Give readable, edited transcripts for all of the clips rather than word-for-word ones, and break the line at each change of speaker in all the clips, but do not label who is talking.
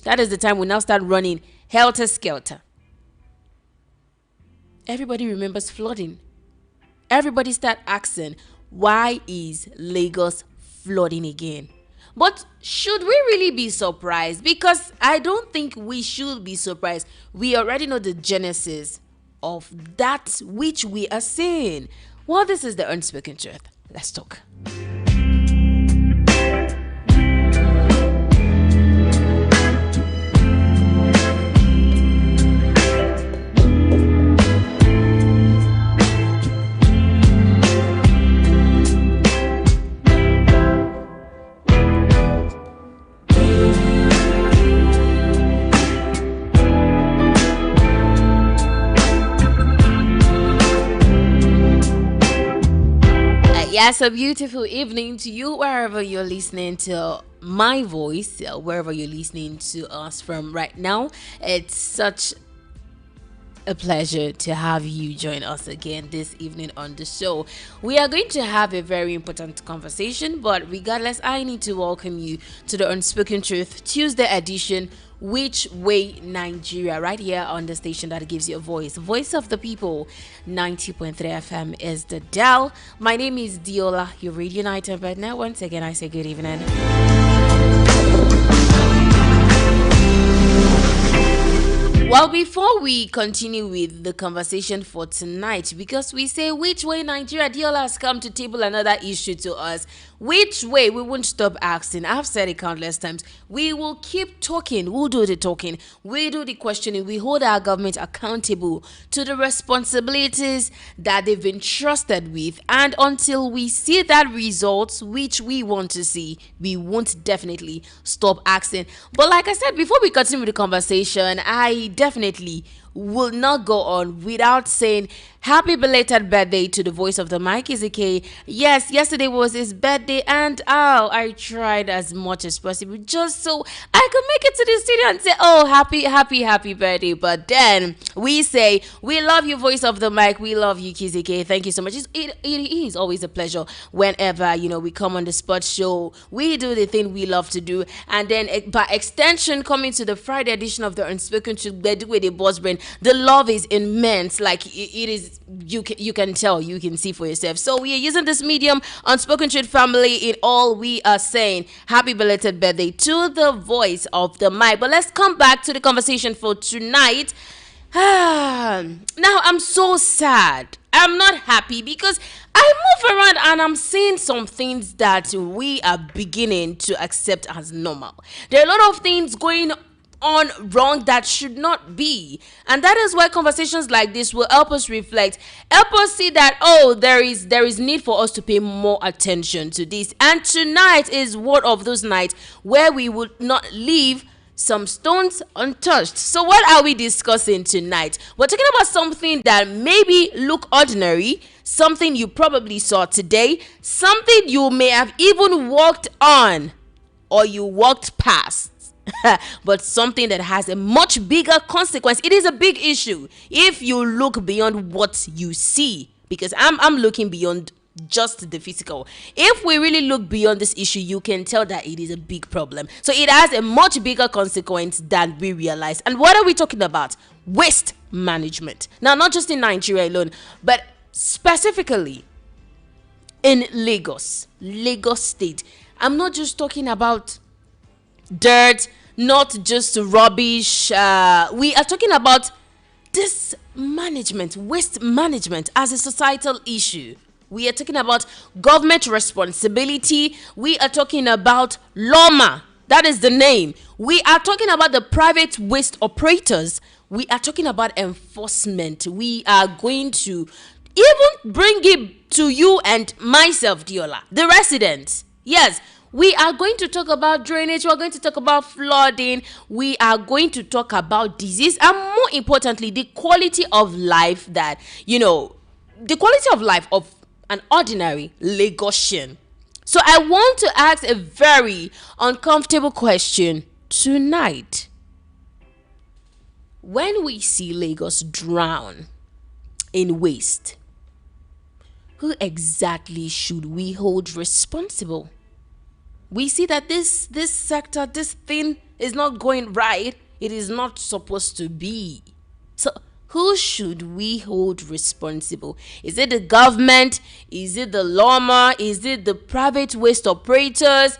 that is the time we now start running helter-skelter. Everybody remembers flooding. Everybody start asking, why is Lagos flooding again? But should we really be surprised? Because I don't think we should be surprised. We already know the genesis of that which we are seeing. Well, this is the unspoken truth. Let's talk. Yes, a beautiful evening to you wherever you're listening to my voice, wherever you're listening to us from right now. It's such a pleasure to have you join us again this evening on the show. We are going to have a very important conversation, but regardless, I need to welcome you to the Unspoken Truth Tuesday edition. Which Way Nigeria, right here on the station that gives you a voice of the people. 90.3 FM is the dial. My name is Diola, your radio night but now once again I say good evening. Well, before we continue with the conversation for tonight, because we say which way Nigeria, Diola has come to table another issue to us. Which way? We won't stop asking. I've said it countless times. We will keep talking. We'll do the talking. We do the questioning. We hold our government accountable to the responsibilities that they've been trusted with. And until we see that result, which we want to see, we won't definitely stop asking. But like I said, before we continue with the conversation, I definitely will not go on without saying happy belated birthday to the voice of the mic, Ezeke. Yes, yesterday was his birthday and I tried as much as possible just so I could make it to the studio and say, oh, happy birthday. But then we say, we love you, voice of the mic. We love you, Kizike. Thank you so much. It is always a pleasure whenever, we come on the sports show. We do the thing we love to do. And then by extension, coming to the Friday edition of the Unspoken Truth, they do with the boss brain. The love is immense. Like it is, you can tell, you can see for yourself. So we are using this medium, Unspoken Truth family, in all we are saying. Happy belated birthday to the voice of the mic. But let's come back to the conversation for tonight. Now I'm so sad. I'm not happy because I move around and I'm seeing some things that we are beginning to accept as normal. There are a lot of things going on wrong that should not be, and that is why conversations like this will help us reflect, help us see that there is need for us to pay more attention to this. And tonight is one of those nights where we would not leave some stones untouched. So what are we discussing tonight? We're talking about something that maybe look ordinary, something you probably saw today, something you may have even walked on or you walked past. But something that has a much bigger consequence. It is a big issue if you look beyond what you see, because I'm looking beyond just the physical. If we really look beyond this issue, you can tell that it is a big problem. So it has a much bigger consequence than we realize. And what are we talking about? Waste management. Now, not just in Nigeria alone, but specifically in Lagos State. I'm not just talking about dirt, not just rubbish. We are talking about this management, waste management, as a societal issue. We are talking about government responsibility. We are talking about LOMA. That is the name. We are talking about the private waste operators. We are talking about enforcement. We are going to even bring it to you and myself, Diola, the residents. Yes. We are going to talk about drainage. We're going to talk about flooding. We are going to talk about disease. And more importantly, the quality of life that, the quality of life of an ordinary Lagosian. So I want to ask a very uncomfortable question tonight. When we see Lagos drown in waste, who exactly should we hold responsible? we see that this sector, this thing is not going right. It is not supposed to be. So who should we hold responsible? Is it the government? Is it the lawma? Is it the private waste operators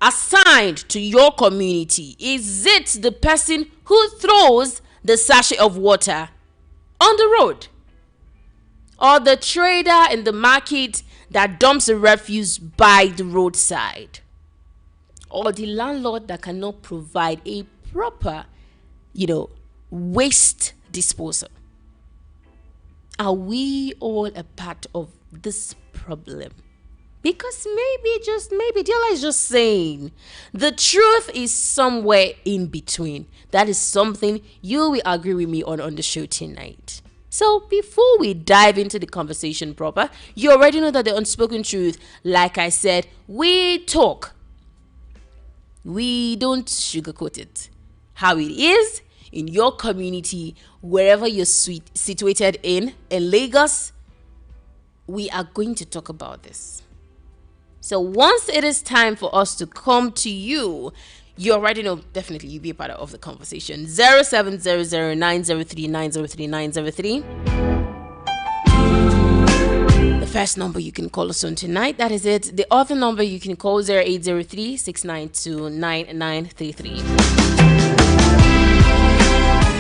assigned to your community? Is it the person who throws the sachet of water on the road? Or the trader in the market that dumps the refuse by the roadside? Or the landlord that cannot provide a proper, waste disposal? Are we all a part of this problem? Because maybe, just maybe, Diola is just saying the truth is somewhere in between. That is something you will agree with me on the show tonight. So before we dive into the conversation proper, you already know that the unspoken truth, like I said, we talk. We don't sugarcoat it. How it is in your community, wherever you're situated in Lagos, we are going to talk about this. So once it is time for us to come to you, you already know, definitely you'll be a part of the conversation. 0700-903-903-903. The first number you can call us on tonight, that is it. The other number you can call 0803-692-9933.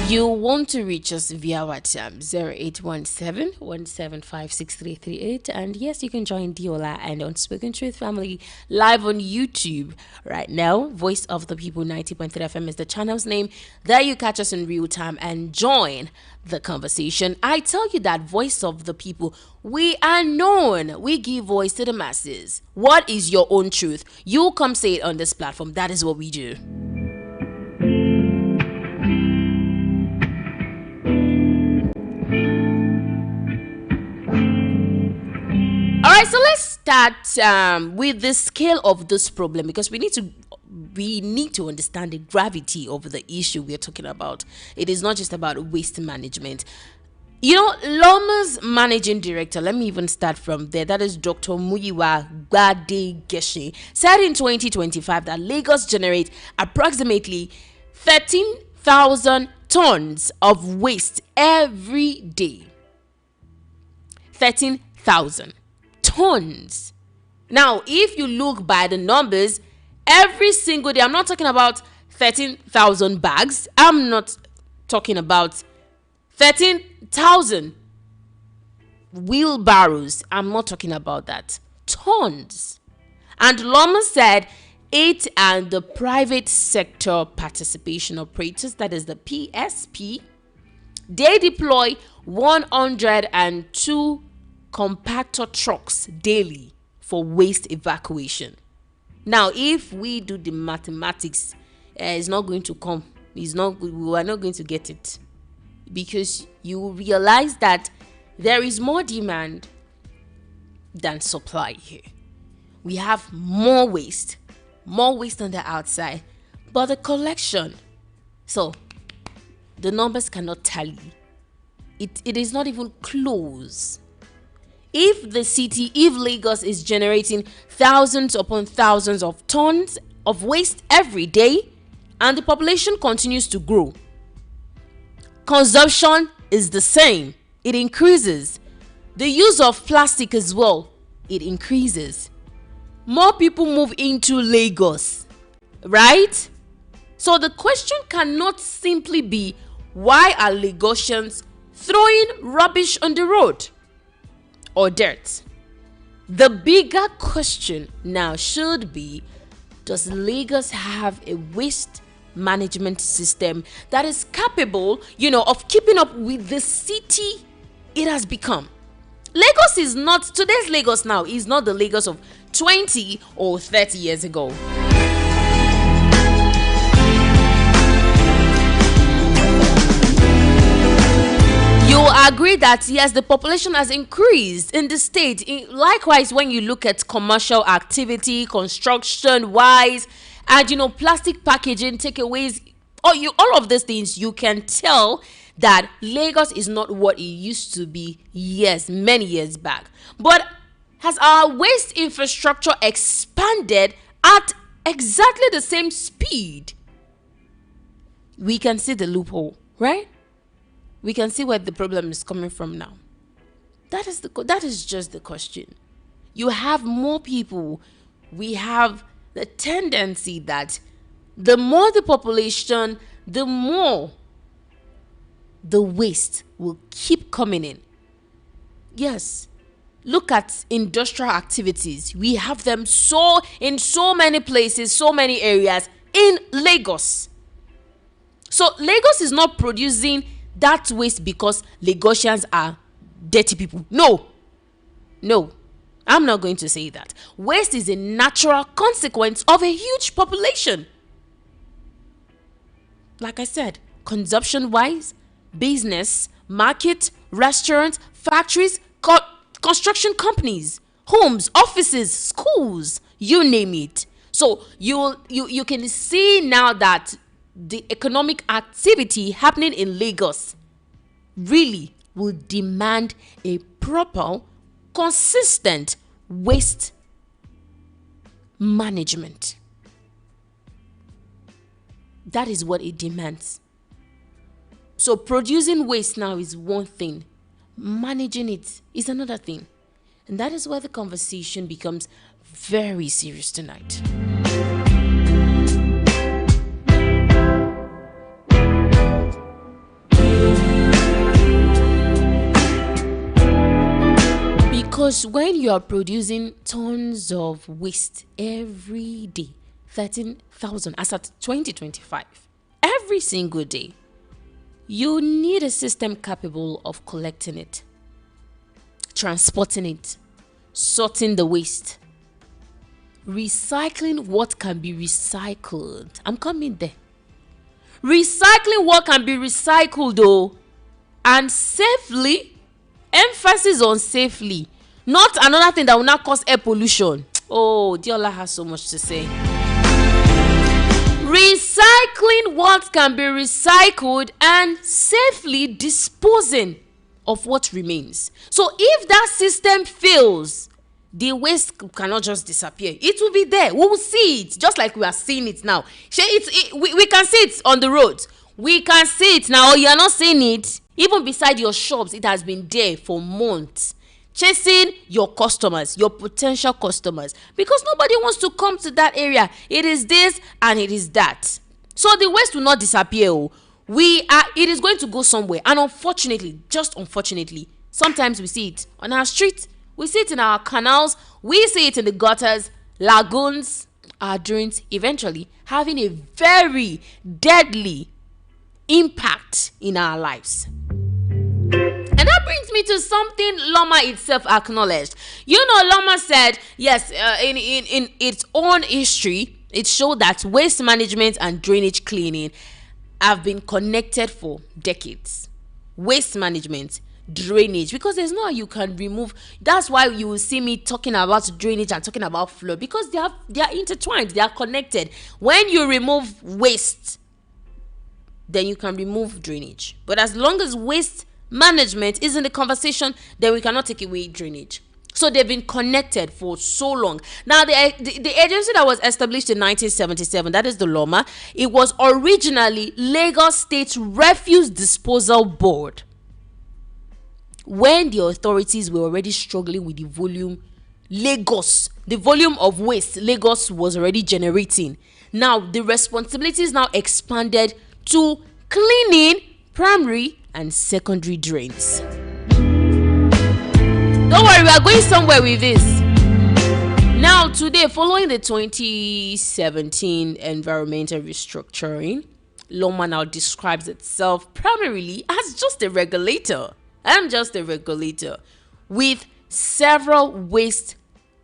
You want to reach us via WhatsApp 0817-175-6338. And yes, you can join Diola and Unspoken Truth Family live on YouTube right now. Voice of the People 90.3 FM is the channel's name. There you catch us in real time and join the conversation. I tell you that Voice of the People, we are known. We give voice to the masses. What is your own truth? You come say it on this platform. That is what we do. Alright, so let's start with the scale of this problem, because we need to understand the gravity of the issue we're talking about. It is not just about waste management. Lawma's managing director, let me even start from there, that is Dr. Muyiwa Gbadegeshi, said in 2025 that Lagos generates approximately 13,000 tons of waste every day. 13,000 tons. Now, if you look by the numbers, every single day, I'm not talking about 13,000 bags. I'm not talking about 13,000 wheelbarrows. I'm not talking about that. Tons. And Loma said it and the private sector participation operators, that is the PSP, they deploy 102 compactor trucks daily for waste evacuation. Now, if we do the mathematics, it's not going to come. We are not going to get it, because you will realize that there is more demand than supply here. We have more waste on the outside, but the collection, so the numbers cannot tally. It is not even close. If Lagos is generating thousands upon thousands of tons of waste every day, and the population continues to grow, consumption is the same. It increases. The use of plastic as well, it increases. More people move into Lagos, right? So the question cannot simply be, why are Lagosians throwing rubbish on the road or dirt? The bigger question now should be, does Lagos have a waste management system that is capable, of keeping up with the city it has become? Lagos is not, today's Lagos now is not the Lagos of 20 or 30 years ago. You agree that yes, the population has increased in the state. Likewise, when you look at commercial activity, construction wise, and plastic packaging, takeaways, all of these things, you can tell that Lagos is not what it used to be, yes, many years back. But has our waste infrastructure expanded at exactly the same speed, we can see the loophole, right? We can see where the problem is coming from now. That is just the question. You have more people. We have the tendency that the more the population, the more the waste will keep coming in. Yes. Look at industrial activities. We have them in so many places, so many areas in Lagos. So Lagos is not producing that waste because Lagosians are dirty people. No, I'm not going to say that. Waste is a natural consequence of a huge population. Like I said, consumption-wise, business, market, restaurants, factories, construction companies, homes, offices, schools, you name it. So you can see now that the economic activity happening in Lagos really will demand a proper, consistent waste management. That is what it demands. So producing waste now is one thing. Managing it is another thing. And that is where the conversation becomes very serious tonight. Because when you are producing tons of waste every day, 13,000 as at 2025, every single day, you need a system capable of collecting it, transporting it, sorting the waste, recycling what can be recycled. I'm coming there. Recycling what can be recycled though, and safely, emphasis on safely, not another thing that will not cause air pollution. Oh, Diola has so much to say. Recycling what can be recycled and safely disposing of what remains. So if that system fails, the waste cannot just disappear. It will be there. We will see it, just like we are seeing it now. We can see it on the roads. We can see it now. You are not seeing it. Even beside your shops, it has been there for months, chasing your customers, your potential customers, because nobody wants to come to that area. It is this and it is that. So the waste will not disappear. It is going to go somewhere. And unfortunately, just unfortunately, sometimes we see it on our streets, we see it in our canals, we see it in the gutters, lagoons, our drains, eventually having a very deadly impact in our lives. And that brings me to something Loma itself acknowledged. Loma said, yes, in its own history, it showed that waste management and drainage cleaning have been connected for decades. Waste management, drainage, because there's no how you can remove. That's why you will see me talking about drainage and talking about flow, because they are intertwined, they are connected. When you remove waste, then you can remove drainage. But as long as waste management is in the conversation, then we cannot take away drainage. So they've been connected for so long. Now, the agency that was established in 1977, that is the LOMA, it was originally Lagos State Refuse Disposal Board. When the authorities were already struggling with the volume of waste Lagos was already generating. Now, the responsibilities now expanded to cleaning primary and secondary drains. Don't worry, we are going somewhere with this. Now, today, following the 2017 environmental restructuring, Loma now describes itself primarily as just a regulator. I'm just a regulator with several waste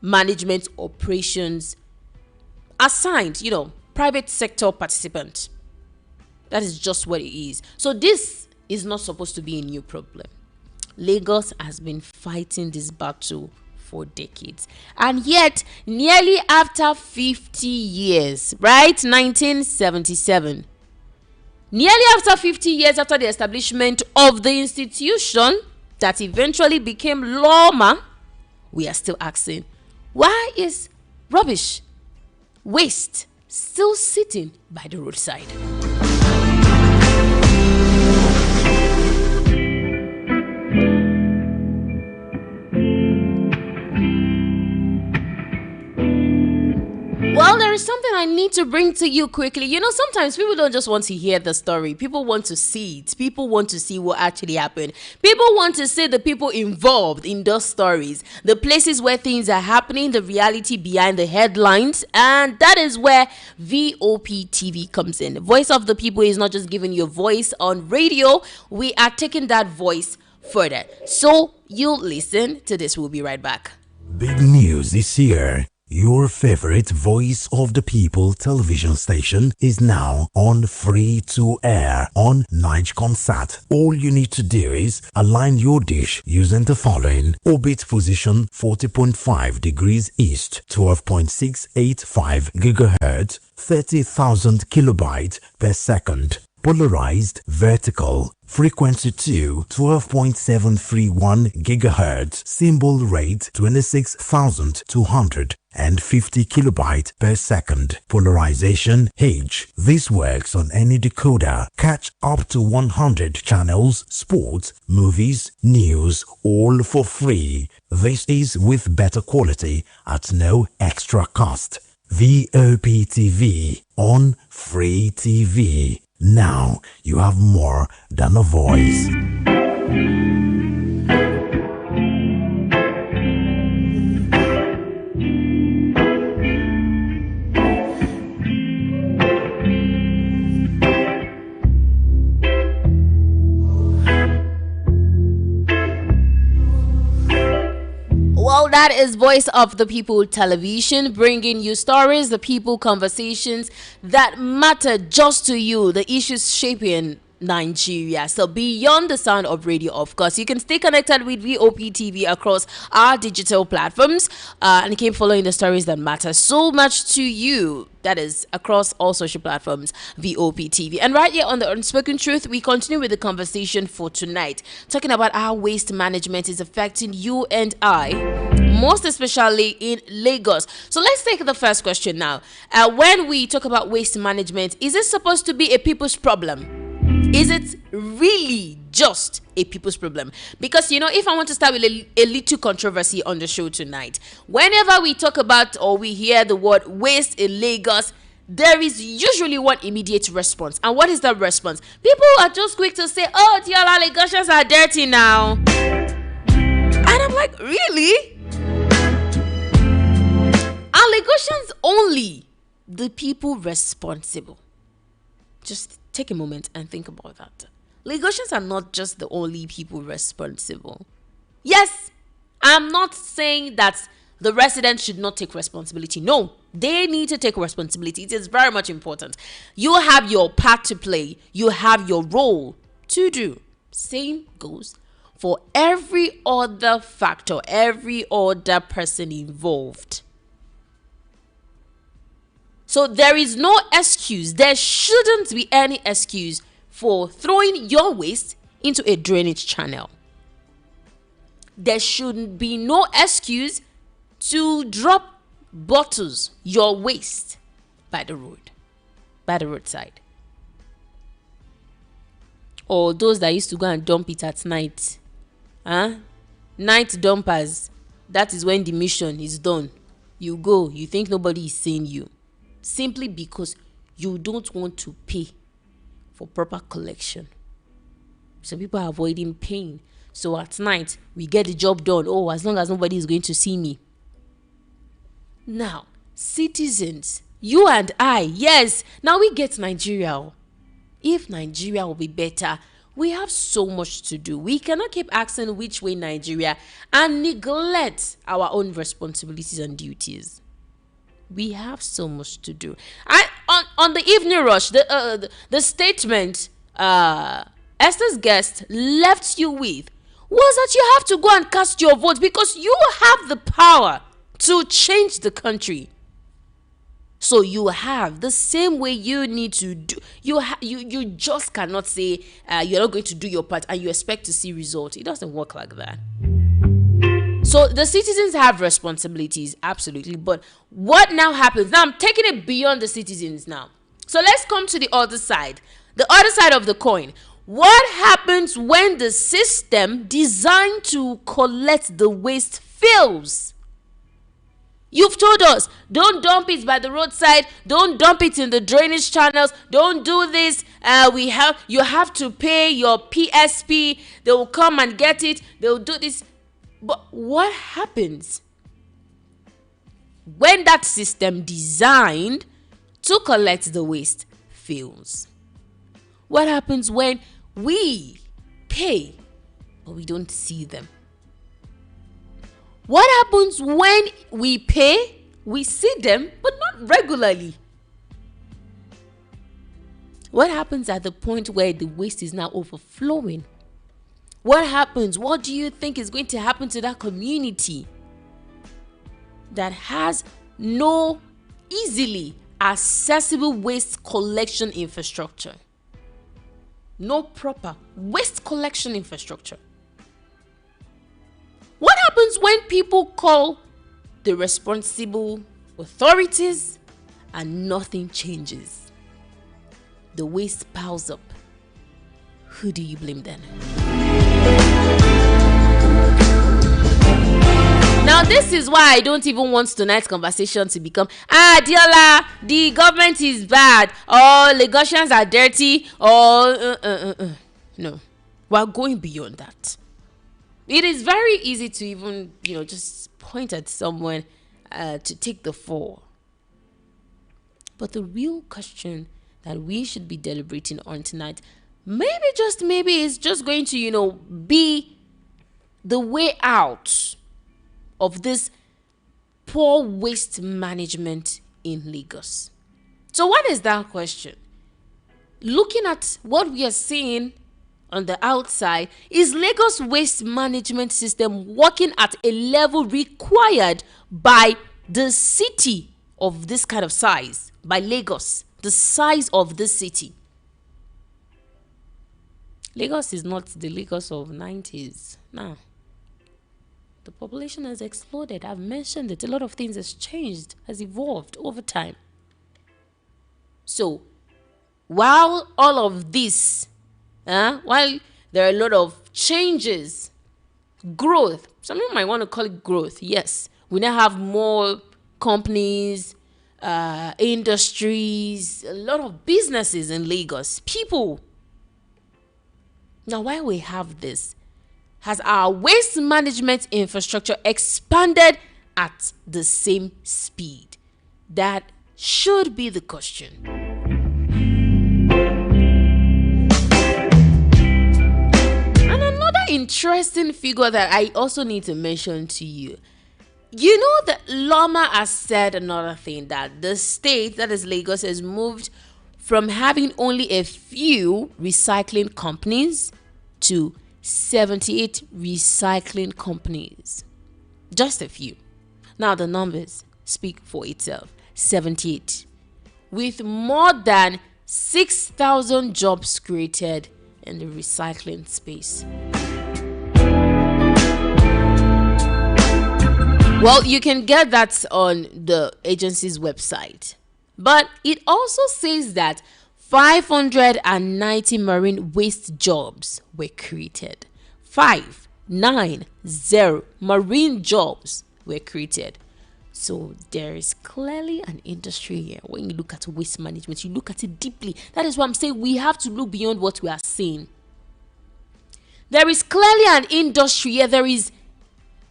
management operations assigned, private sector participant. That is just what it is. So this is not supposed to be a new problem. Lagos has been fighting this battle for decades. And yet, nearly after 50 years, right? 1977. Nearly after 50 years after the establishment of the institution that eventually became LOMA, we are still asking, why is rubbish waste still sitting by the roadside. Well, there is something I need to bring to you quickly. You know, sometimes people don't just want to hear the story. People want to see it. People want to see what actually happened. People want to see the people involved in those stories, the places where things are happening, the reality behind the headlines. And that is where VOP TV comes in. Voice of the People is not just giving you a voice on radio. We are taking that voice further. So you'll listen to this. We'll be right back.
Big news this year. Your favorite Voice of the People television station is now on free to air on NHRC. All you need to do is align your dish using the following: orbit position 40.5 degrees east, 12.685 gigahertz, 30,000 kilobytes per second. Polarized vertical, frequency 2, 12.731 gigahertz, symbol rate 26,250 kilobytes per second. Polarization H. This works on any decoder. Catch up to 100 channels, sports, movies, news, all for free. This is with better quality at no extra cost. VOP TV on free TV. Now you have more than a voice.
Well, that is Voice of the People television, bringing you stories, the people, conversations that matter just to you, the issues shaping Nigeria. So beyond the sound of radio, of course, you can stay connected with VOP TV across our digital platforms and keep following the stories that matter so much to you. That is across all social platforms, VOP TV. And right here on the Unspoken Truth, we continue with the conversation for tonight, talking about how waste management is affecting you and I, most especially in Lagos. So let's take the first question now. When we talk about waste management, is it supposed to be a people's problem? Is it really just a people's problem? Because, you know, if I want to start with a little controversy on the show tonight, whenever we talk about or we hear the word waste in Lagos, there is usually one immediate response. And what is that response? People are just quick to say, oh, Tiola, Lagosians are dirty now. And I'm like, really? Are Lagosians only the people responsible? Just take a moment and think about that. Lagosians are not just the only people responsible. Yes, I'm not saying that the residents should not take responsibility. No, they need to take responsibility. It is very much important. You have your part to play. You have your role to do. Same goes for every other factor, every other person involved. So there is no excuse. There shouldn't be any excuse for throwing your waste into a drainage channel. There shouldn't be no excuse to drop bottles, your waste, by the roadside. Or those that used to go and dump it at night. Night dumpers. That is when the mission is done. You go, you think nobody is seeing you. Simply because you don't want to pay for proper collection. Some people are avoiding pain. So at night, we get the job done. Oh, as long as nobody is going to see me. Now, citizens, you and I, yes, now we get Nigeria. If Nigeria will be better, we have so much to do. We cannot keep asking which way Nigeria and neglect our own responsibilities and duties. We have so much to do. On the evening rush, the statement Esther's guest left you with was that you have to go and cast your vote because you have the power to change the country. So you have the same way you need to do. You just cannot say you're not going to do your part and you expect to see results. It doesn't work like that. So the citizens have responsibilities, absolutely. But what now happens? Now I'm taking it beyond the citizens now. So let's come to the other side of the coin. What happens when the system designed to collect the waste fails? You've told us, don't dump it by the roadside, don't dump it in the drainage channels, don't do this. You have to pay your PSP. They will come and get it. They will do this. But what happens when that system designed to collect the waste fails? What happens when we pay but we don't see them? What happens when we pay, we see them, but not regularly? What happens at the point where the waste is now overflowing? What happens? What do you think is going to happen to that community that has no easily accessible waste collection infrastructure? No proper waste collection infrastructure. What happens when people call the responsible authorities and nothing changes? The waste piles up. Who do you blame then? Now, this is why I don't even want tonight's conversation to become, Diola, the government is bad, or Lagosians are dirty, or No, we're going beyond that. It is very easy to even, just point at someone to take the fall. But the real question that we should be deliberating on tonight, maybe is just going to, be the way out of this poor waste management in Lagos. So what is that question? Looking at what we are seeing on the outside, is Lagos waste management system working at a level required by the city of this kind of size, by Lagos, the size of this city? Lagos is not the Lagos of 90s now. The population has exploded. I've mentioned it. A lot of things has changed, has evolved over time. So, while all of this, while there are a lot of changes, growth, some people might want to call it growth, yes. We now have more companies, industries, a lot of businesses in Lagos, people. Now, while we have this, has our waste management infrastructure expanded at the same speed? That should be the question. And another interesting figure that I also need to mention to you. You know that Loma has said another thing, that the state, that is Lagos, has moved from having only a few recycling companies to 78 recycling companies. Just a few. Now the numbers speak for itself. 78. With more than 6,000 jobs created in the recycling space. Well, you can get that on the agency's website. But it also says that 590 marine waste jobs were created. 590 marine jobs were created. So there is clearly an industry here. When you look at waste management, you look at it deeply. That is why I'm saying we have to look beyond what we are seeing. There is clearly an industry here. There is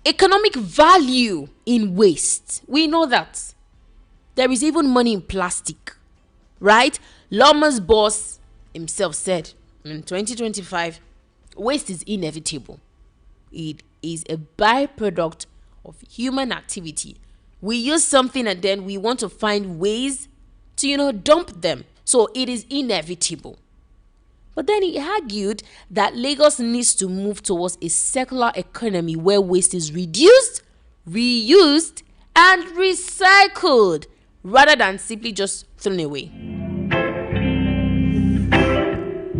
economic value in waste. We know that. There is even money in plastic, right? Loma's boss himself said in 2025, waste is inevitable. It is a byproduct of human activity. We use something and then we want to find ways to, dump them. So it is inevitable. But then he argued that Lagos needs to move towards a circular economy where waste is reduced, reused, and recycled rather than simply just thrown away.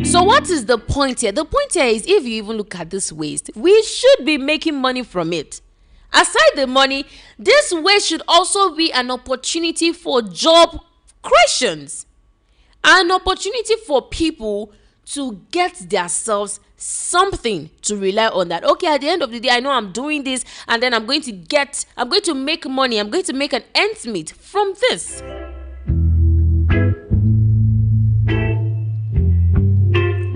So what is the point here? The point here is, if you even look at this waste, we should be making money from it. Aside the money, this waste should also be an opportunity for job creations, an opportunity for people to get themselves something to rely on, that okay, at the end of the day, I know I'm doing this, and then I'm going to make money, I'm going to make an ends meet from this.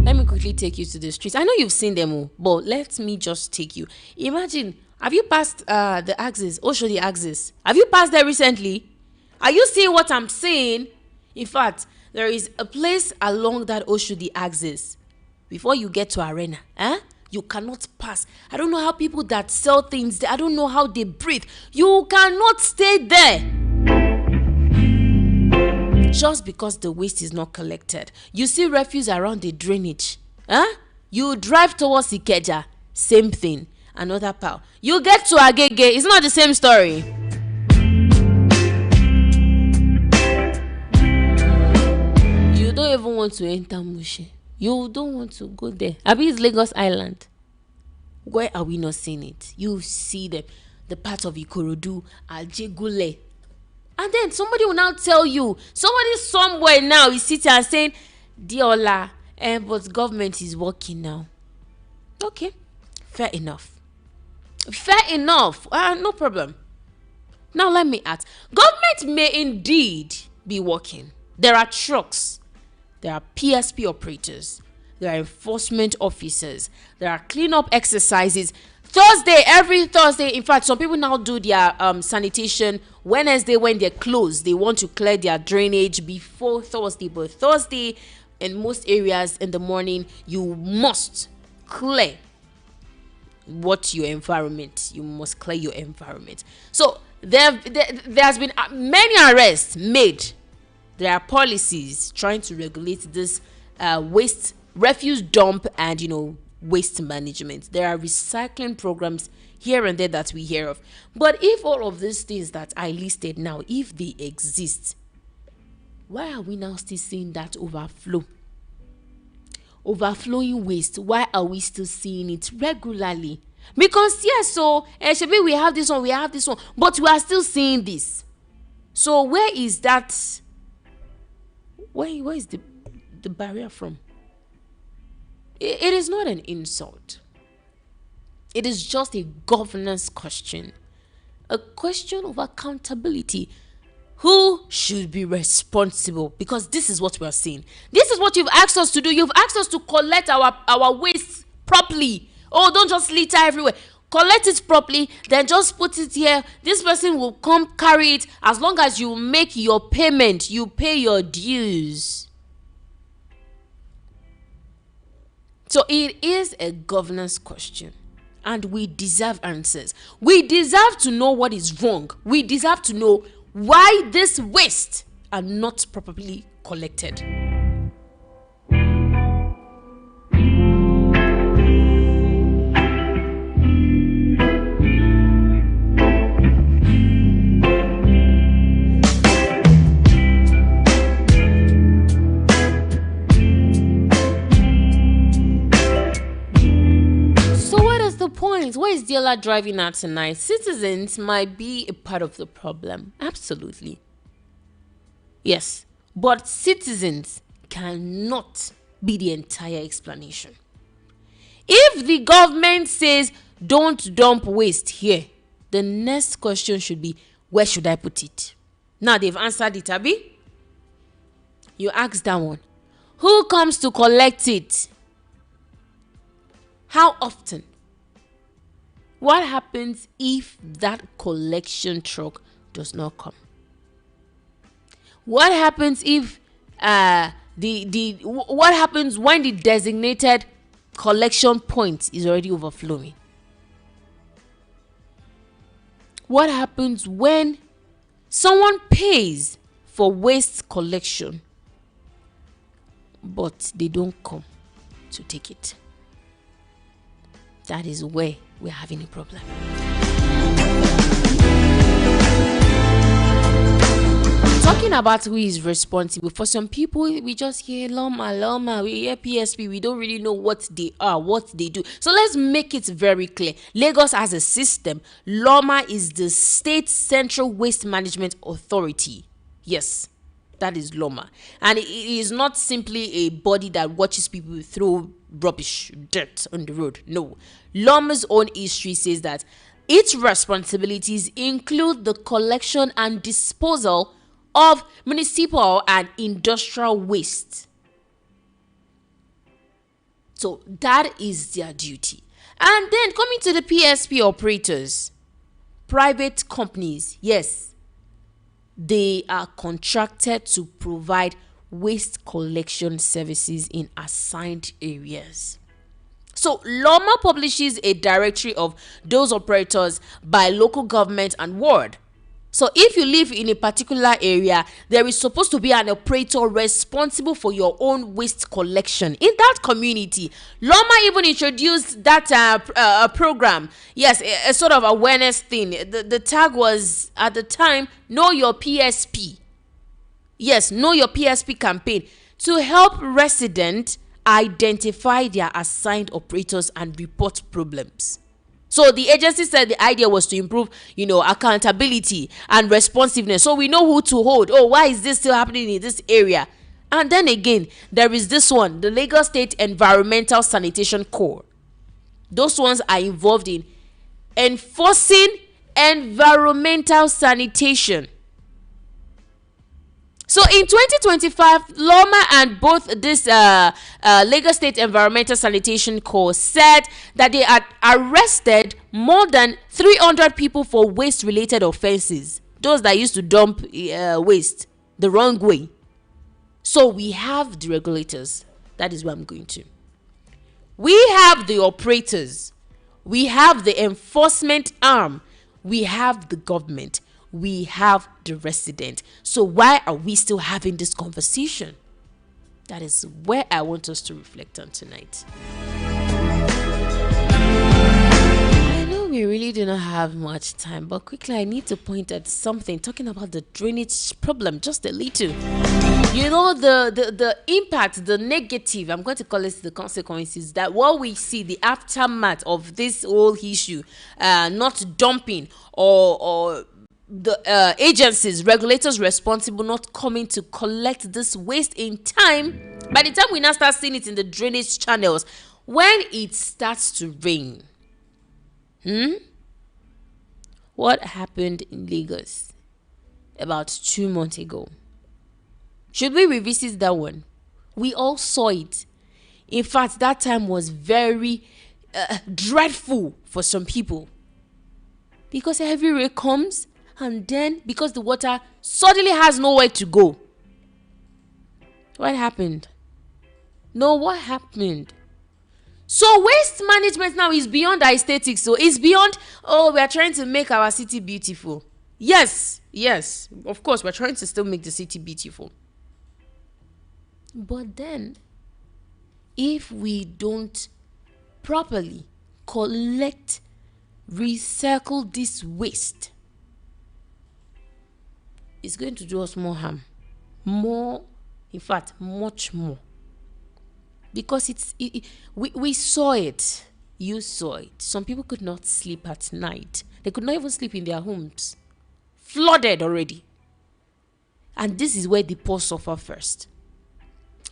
Let me quickly take you to the streets. I know you've seen them all, but let me just take you. Imagine, have you passed the axis? Show the axis. Have you passed there recently? Are you seeing what I'm saying? In fact, there is a place along that Oshodi axis. Before you get to Arena, you cannot pass. I don't know how people that sell things there, I don't know how they breathe. You cannot stay there. Just because the waste is not collected. You see refuse around the drainage. You drive towards Ikeja, same thing. Another pile. You get to Agege, it's not the same story. You don't even want to enter Mushe. You don't want to go there. Abi is Lagos Island. Where are we not seeing it? You see them. The part of Ikorodu, Ajegule. And then somebody will now tell you, somebody somewhere now is sitting and saying, Diola, but government is working now. Okay, fair enough. Fair enough. No problem. Now let me ask. Government may indeed be working. There are trucks. There are PSP operators. There are enforcement officers. There are cleanup exercises. Every Thursday, in fact, some people now do their sanitation. Wednesday, when they're closed, they want to clear their drainage before Thursday. But Thursday, in most areas in the morning, you must clear your environment. You must clear your environment. So there's been many arrests made. There are policies trying to regulate this refuse dump and waste management. There are recycling programs here and there that we hear of. But if all of these things that I listed now, if they exist, why are we now still seeing that overflowing waste? Why are we still seeing it regularly? Because yes, maybe we have this one, but we are still seeing this. So where is that? Where is the barrier from? It is not an insult. It is just a governance question. A question of accountability. Who should be responsible? Because this is what we are seeing. This is what you've asked us to do. You've asked us to collect our waste properly. Don't just litter everywhere. Collect it properly, then just put it here. This person will come carry it. As long as you make your payment, you pay your dues. So it is a governance question, and we deserve answers. We deserve to know what is wrong. We deserve to know why this waste are not properly collected. Where is Diola driving at tonight? Citizens might be a part of the problem. Absolutely. Yes. But citizens cannot be the entire explanation. If the government says don't dump waste here, the next question should be, where should I put it? Now they've answered it, Abi. You ask that one. Who comes to collect it? How often? What happens if that collection truck does not come? What happens if what happens when the designated collection point is already overflowing? What happens when someone pays for waste collection but they don't come to take it? That is where we're having a problem. Talking about who is responsible, for some people, we just hear Loma, we hear PSP, we don't really know what they are, what they do. So let's make it very clear. Lagos has a system. Loma is the State Central Waste Management Authority. Yes, that is Loma. And it is not simply a body that watches people throw rubbish, dirt on the road. No. Loma's own history says that its responsibilities include the collection and disposal of municipal and industrial waste. So that is their duty. And then coming to the PSP operators, private companies, yes, they are contracted to provide waste collection services in assigned areas. So Loma publishes a directory of those operators by local government and ward. So if you live in a particular area, there is supposed to be an operator responsible for your own waste collection in that community. Loma even introduced that program. Yes, a sort of awareness thing. The tag was at the time, Know Your PSP. Yes, Know Your PSP campaign to help residents identify their assigned operators and report problems. So the agency said the idea was to improve, accountability and responsiveness. So we know who to hold. Oh, why is this still happening in this area? And then again, there is this one, the Lagos State Environmental Sanitation Corps. Those ones are involved in enforcing environmental sanitation. So in 2025, Loma and both this Lagos State Environmental Sanitation Corps said that they had arrested more than 300 people for waste-related offenses. Those that used to dump waste the wrong way. So we have the regulators. That is where I'm going to. We have the operators. We have the enforcement arm. We have the government. We have the resident. So why are we still having this conversation? That is where I want us to reflect on tonight. I know we really do not have much time, but quickly I need to point at something, talking about the drainage problem just a little. The impact, the negative, I'm going to call it the consequences, that what we see, the aftermath of this whole issue, not dumping or the agencies, regulators responsible not coming to collect this waste in time. By the time we now start seeing it in the drainage channels, when it starts to rain, what happened in Lagos about 2 months ago? Should we revisit that one? We all saw it. In fact, that time was very dreadful for some people, because heavy rain comes, and then because the water suddenly has nowhere to go. What happened? No, what happened? So waste management now is beyond aesthetics. So it's beyond, we are trying to make our city beautiful. Yes, of course, we're trying to still make the city beautiful. But then, if we don't properly collect, recycle this waste, it's going to do us more harm. More, in fact, much more. Because we saw it. You saw it. Some people could not sleep at night. They could not even sleep in their homes. Flooded already. And this is where the poor suffer first.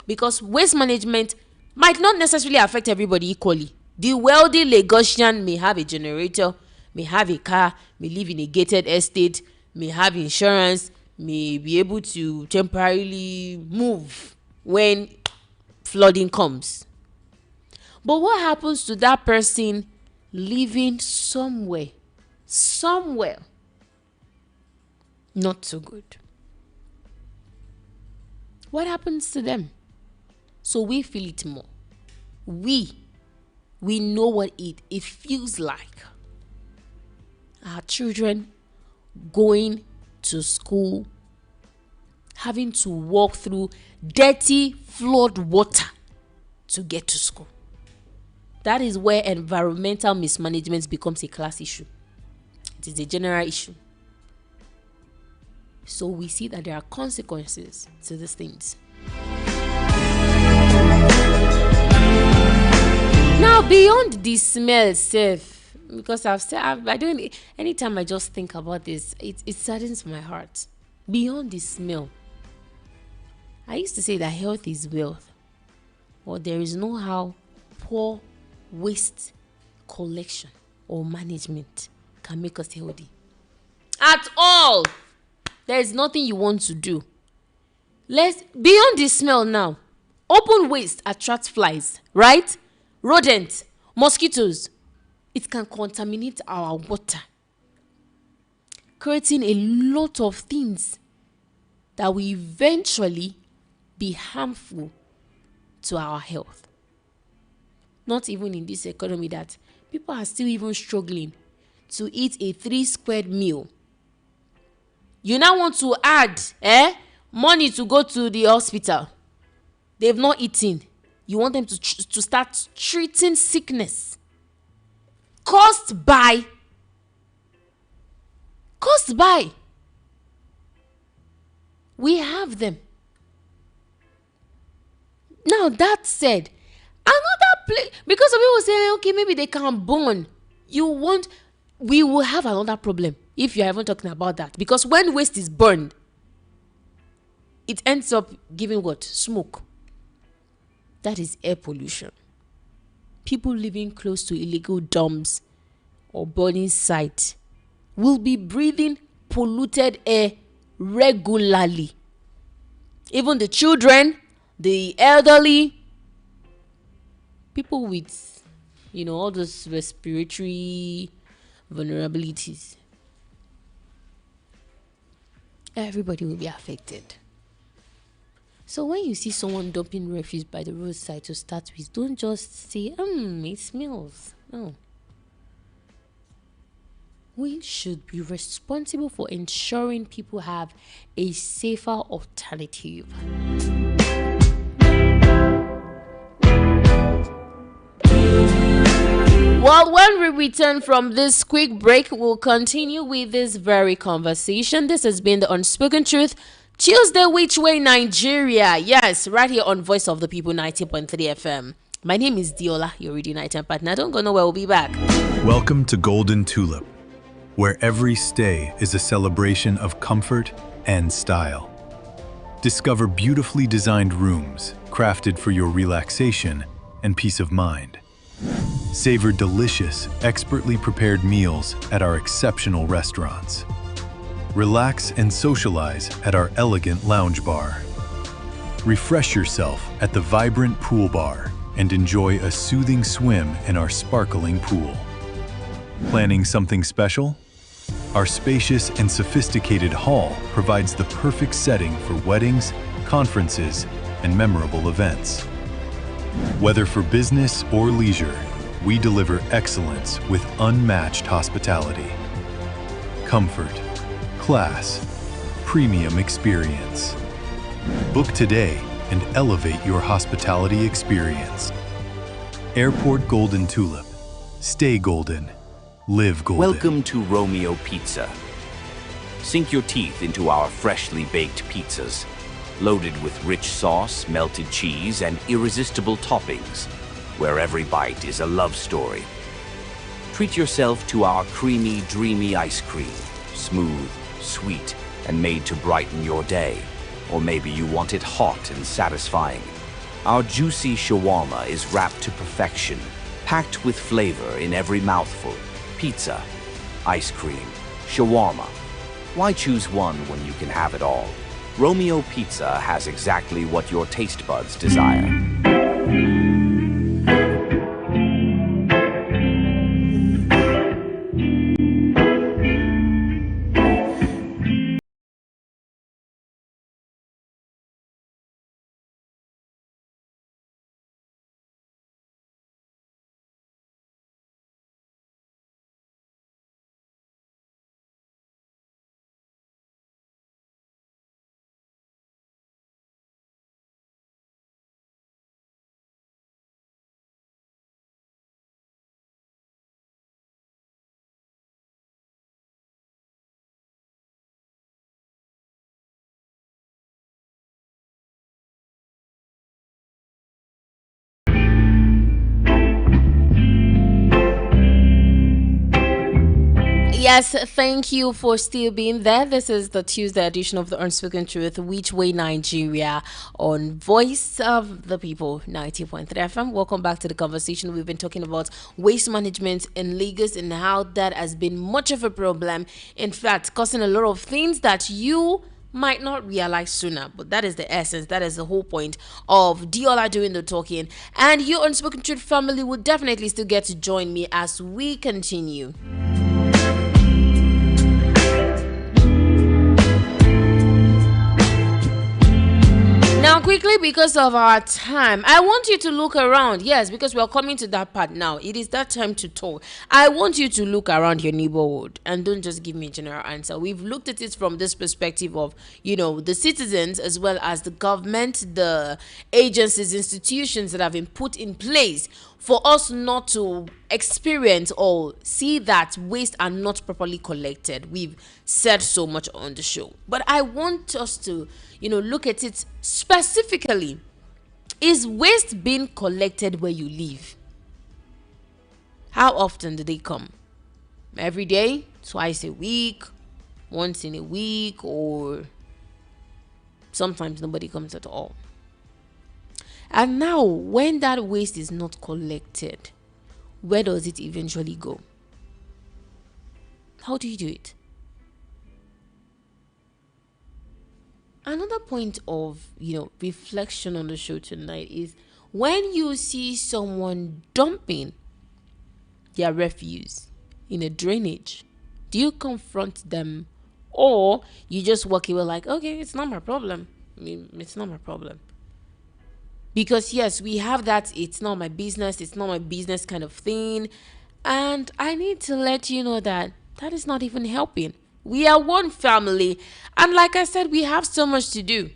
Because waste management might not necessarily affect everybody equally. The wealthy Lagosian may have a generator, may have a car, may live in a gated estate, may have insurance, may be able to temporarily move when flooding comes. But what happens to that person living somewhere not so good? What happens to them? So we feel it more. We know what it feels like. Our children going to school, having to walk through dirty flood water to get to school. That is where environmental mismanagement becomes a class issue. It is a general issue. So we see that there are consequences to these things. Now, beyond the smell itself, because I don't, anytime I just think about this, it saddens my heart. Beyond the smell, I used to say that health is wealth, but there is no how poor waste collection or management can make us healthy. At all. There is nothing you want to do. Let's beyond the smell now. Open waste attracts flies, right? Rodents, mosquitoes. It can contaminate our water, creating a lot of things that will eventually be harmful to our health. Not even in this economy that people are still even struggling to eat a 3 squared meal. You now want to add money to go to the hospital. They've not eaten. You want them to start treating sickness caused by we have them. Now that said, another place, because some people say, okay, maybe they can burn. We will have another problem if you're even talking about that. Because when waste is burned, it ends up giving what? Smoke. That is air pollution. People living close to illegal dumps or burning sites will be breathing polluted air regularly. Even the children, the elderly, people with, all those respiratory vulnerabilities, everybody will be affected. So when you see someone dumping refuse by the roadside to start with, don't just say, it smells. No. We should be responsible for ensuring people have a safer alternative. Well, when we return from this quick break, we'll continue with this very conversation. This has been the Unspoken Truth Tuesday, Which Way Nigeria? Yes, right here on Voice of the People 90.3 FM. My name is Diola, your radio nighttime partner. Don't go nowhere, we'll be back.
Welcome to Golden Tulip, where every stay is a celebration of comfort and style. Discover beautifully designed rooms crafted for your relaxation and peace of mind. Savor delicious, expertly prepared meals at our exceptional restaurants. Relax and socialize at our elegant lounge bar. Refresh yourself at the vibrant pool bar and enjoy a soothing swim in our sparkling pool. Planning something special? Our spacious and sophisticated hall provides the perfect setting for weddings, conferences, and memorable events. Whether for business or leisure, we deliver excellence with unmatched hospitality. Comfort, class, premium experience. Book today and elevate your hospitality experience. Airport Golden Tulip. Stay golden. Live golden.
Welcome to Romeo Pizza. Sink your teeth into our freshly baked pizzas, loaded with rich sauce, melted cheese, and irresistible toppings, where every bite is a love story. Treat yourself to our creamy, dreamy ice cream, smooth, sweet, and made to brighten your day. Or maybe you want it hot and satisfying. Our juicy shawarma is wrapped to perfection, packed with flavor in every mouthful. Pizza, ice cream, shawarma. Why choose one when you can have it all? Romeo Pizza has exactly what your taste buds desire.
Yes, thank you for still being there. This is the Tuesday edition of the Unspoken Truth, Which Way Nigeria, on Voice of the People 90.3 FM. Welcome back to the conversation. We've been talking about waste management in Lagos and how that has been much of a problem. In fact, causing a lot of things that you might not realize sooner, but that is the essence, that is the whole point of Diola doing the talking. And you, Unspoken Truth family, will definitely still get to join me as we continue. Now, quickly, because of our time, I want you to look around. Yes, because we are coming to that part now. It is that time to talk. I want you to look around your neighborhood and don't just give me a general answer. We've looked at it from this perspective of, the citizens as well as the government, the agencies, institutions that have been put in place for us not to experience or see that waste are not properly collected. We've said so much on the show, but I want us to look at it specifically. Is waste being collected where you live? How often do they come? Every day, twice a week, once in a week, or sometimes nobody comes at all? And now, when that waste is not collected, where does it eventually go? How do you do it? Another point of, reflection on the show tonight is when you see someone dumping their refuse in a drainage, do you confront them or you just walk away like, okay, it's not my problem? It's not my problem. Because yes, we have that it's not my business kind of thing. And I need to let you know that is not even helping. We are one family. And like I said, we have so much to do.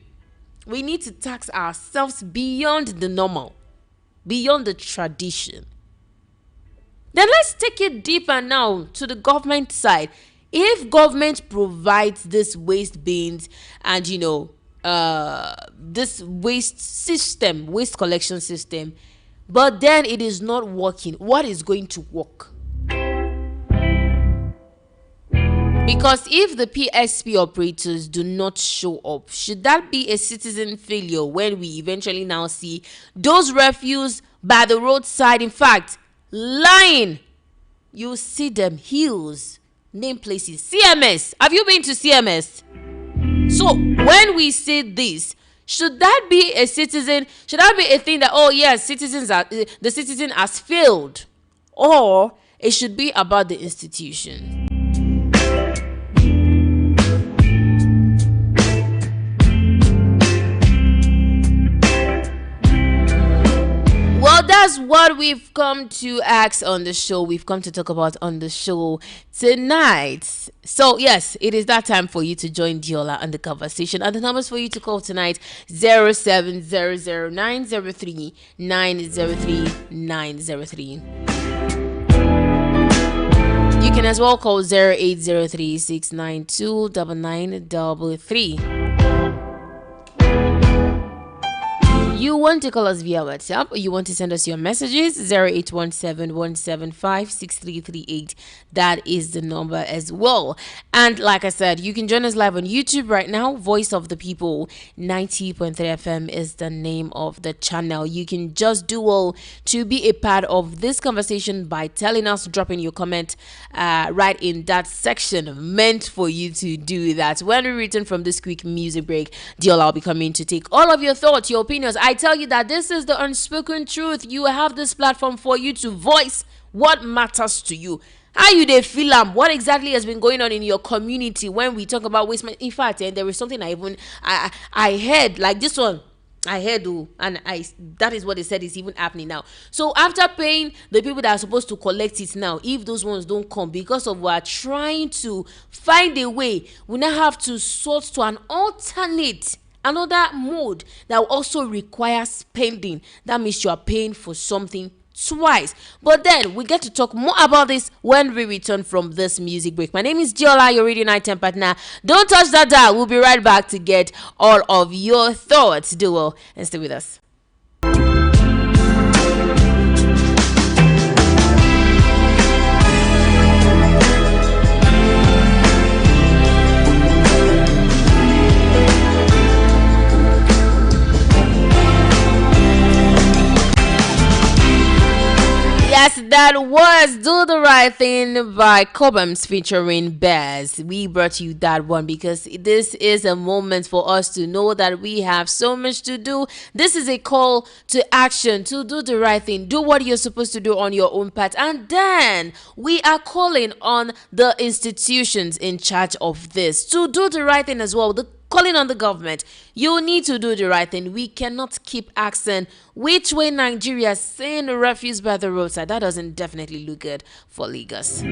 We need to tax ourselves beyond the normal, beyond the tradition. Then let's take it deeper now to the government side. If government provides this waste bins and, this waste collection system, but then it is not working, what is going to work? Because if the PSP operators do not show up, should that be a citizen failure when we eventually now see those refuse by the roadside? In fact, lying, you see them, hills, name places, CMS. Have you been to CMS? So when we say this, should that be a citizen? Should that be a thing that, oh yes, the citizen has failed? Or it should be about the institution? Well, that's what we've come to ask on the show. We've come to talk about on the show tonight. So, yes, it is that time for you to join Diola on the conversation. And the numbers for you to call tonight, 0700903-903-903. You can as well call 0803-692-9933. You want to call us via WhatsApp or you want to send us your messages, 0817-175-6338. That is the number as well. And like I said, you can join us live on YouTube right now. Voice of the People 90.3 FM is the name of the channel. You can just do all to be a part of this conversation by telling us, dropping your comment right in that section meant for you to do that. When we return from this quick music break, Diola will be coming to take all of your thoughts, your opinions. I tell you that this is the Unspoken Truth. You have this platform for you to voice what matters to you. How you dey feel what exactly has been going on in your community when we talk about waste? In fact, there is something I heard, like this one. I heard, that is what they said is even happening now. So after paying the people that are supposed to collect it now, if those ones don't come because of we are trying to find a way, we now have to sort to an alternate, another mode that will also require spending. That means you are paying for something twice. But then we get to talk more about this when we return from this music break. My name is Diola, your radio night time partner. Don't touch that dial. We'll be right back to get all of your thoughts. Do well and stay with us. Yes, that was Do the Right Thing by Cobhams featuring Bears. We brought you that one because this is a moment for us to know that we have so much to do. This is a call to action to do the right thing. Do what you're supposed to do on your own path. And then we are calling on the institutions in charge of this to do the right thing as well. Calling on the government, you need to do the right thing. We cannot keep asking which way Nigeria, saying refuse by the roadside. That doesn't definitely look good for Lagos.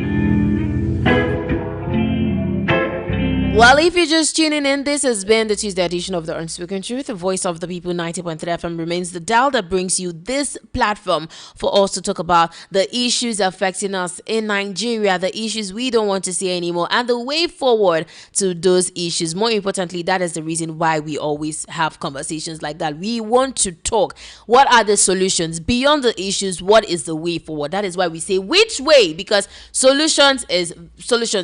Well, if you're just tuning in, this has been the Tuesday edition of The Unspoken Truth. The Voice of the People 90.3 FM remains the dial that brings you this platform for us to talk about the issues affecting us in Nigeria, the issues we don't want to see anymore, and the way forward to those issues. More importantly, that is the reason why we always have conversations like that. We want to talk. What are the solutions? Beyond the issues, what is the way forward? That is why we say which way, because solutions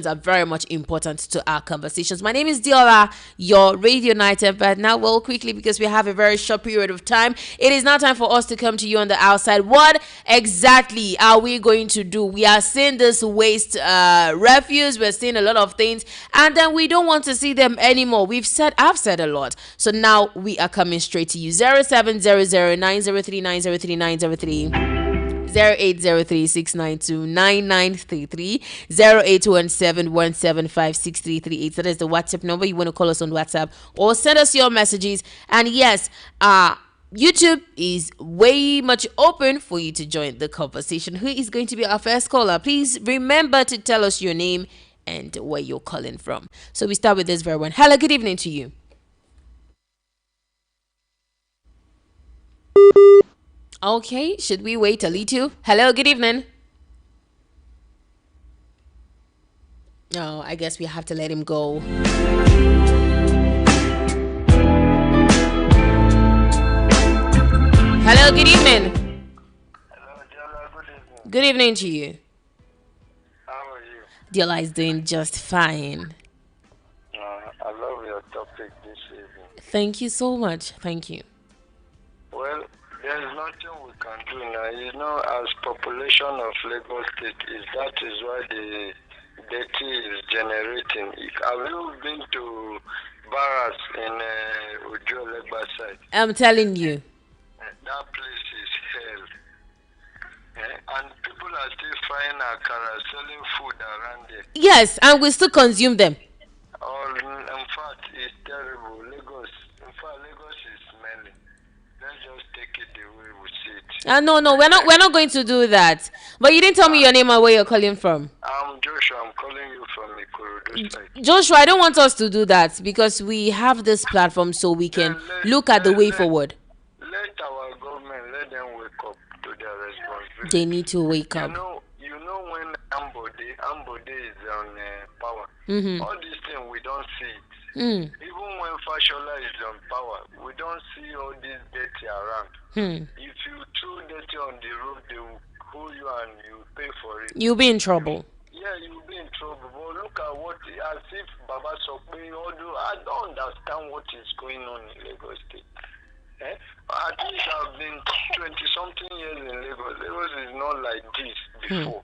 are very much important to our conversation. My name is Diola, your radio night but now, well, quickly, because we have a very short period of time, it is now time for us to come to you on the outside. What exactly are we going to do? We are seeing this waste refuse, we're seeing a lot of things, and then we don't want to see them anymore. I've said a lot, so now we are coming straight to you. 0700-903-903-903 0803-692-9933 0817-175-6338. That is the WhatsApp number. You want to call us on WhatsApp or send us your messages. And yes, YouTube is way much open for you to join the conversation. Who is going to be our first caller? Please remember to tell us your name and where you're calling from. So we start with this very one. Hello, good evening to you. Okay, should we wait a little? Hello, good evening. Oh, I guess we have to let him go. Hello, good evening.
Hello, Diola, good evening.
Good evening to you.
How are you?
Diola is doing just fine.
I love your topic this evening.
Thank you so much. Thank you.
Well, there's nothing we can do now. You know, as population of Lagos State that is why the dirty is generating. Have you been to Barras in Ujo Legba side?
I'm telling you.
That place is hell. And people are still frying akara, selling food around there.
Yes, and we still consume them.
In fact, it's terrible. Lagos is smelling. Let's just take it the way we see it.
No, we're not going to do that. But you didn't tell me your name and where you're calling from.
I'm Joshua. I'm calling you from Ikorodu side.
Joshua, I don't want us to do that because we have this platform so we can look at the way forward.
Let our government, let them wake up to their responsibility.
They need to wake up.
You know when Ambode is on power.
Mm-hmm.
All these things we don't see it.
Mm.
Even when Fashola is on power, we don't see all this dirty around. If you throw dirty on the road, they will hold you and you pay for it.
You'll be in trouble.
Yeah, you'll be in trouble. But look at as if Baba Sokwe, although I don't understand what is going on in Lagos State. At least I've been 20-something years in Lagos. Lagos is not like this before.